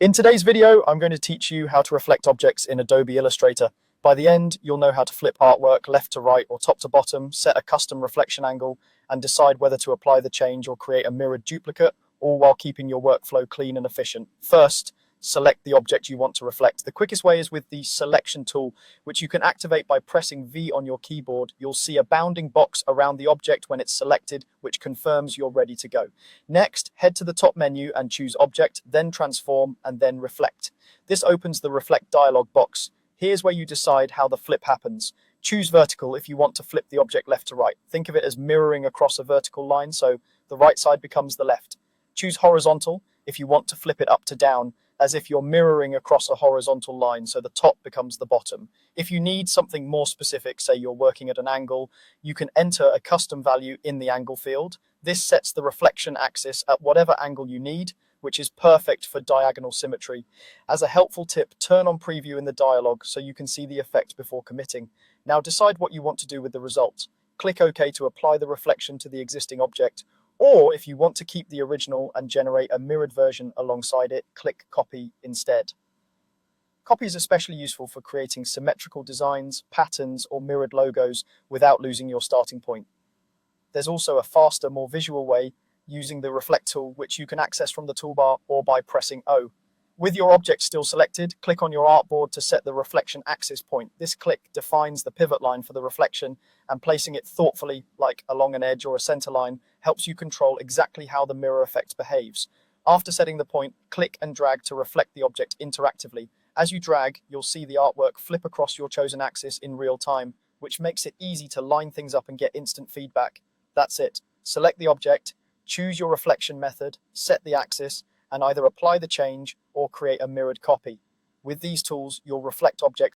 In today's video, I'm going to teach you how to reflect objects in Adobe Illustrator. By the end, you'll know how to flip artwork left to right or top to bottom, set a custom reflection angle, and decide whether to apply the change or create a mirrored duplicate, all while keeping your workflow clean and efficient. First, select the object you want to reflect. The quickest way is with the selection tool, which you can activate by pressing V on your keyboard. You'll see a bounding box around the object when it's selected, which confirms you're ready to go. Next, head to the top menu and choose Object, then Transform, and then Reflect. This opens the Reflect dialog box. Here's where you decide how the flip happens. Choose vertical if you want to flip the object left to right. Think of it as mirroring across a vertical line, so the right side becomes the left. Choose horizontal if you want to flip it up to down, as if you're mirroring across a horizontal line, so the top becomes the bottom. If you need something more specific, say you're working at an angle, you can enter a custom value in the angle field. This sets the reflection axis at whatever angle you need, which is perfect for diagonal symmetry. As a helpful tip, turn on preview in the dialog so you can see the effect before committing. Now decide what you want to do with the result. Click OK to apply the reflection to the existing object, or if you want to keep the original and generate a mirrored version alongside it, click Copy instead. Copy is especially useful for creating symmetrical designs, patterns, or mirrored logos without losing your starting point. There's also a faster, more visual way using the Reflect tool, which you can access from the toolbar or by pressing O. With your object still selected, click on your artboard to set the reflection axis point. This click defines the pivot line for the reflection, and placing it thoughtfully, like along an edge or a center line, helps you control exactly how the mirror effect behaves. After setting the point, click and drag to reflect the object interactively. As you drag, you'll see the artwork flip across your chosen axis in real time, which makes it easy to line things up and get instant feedback. That's it. Select the object, choose your reflection method, set the axis, and either apply the change or create a mirrored copy. With these tools, you'll reflect objects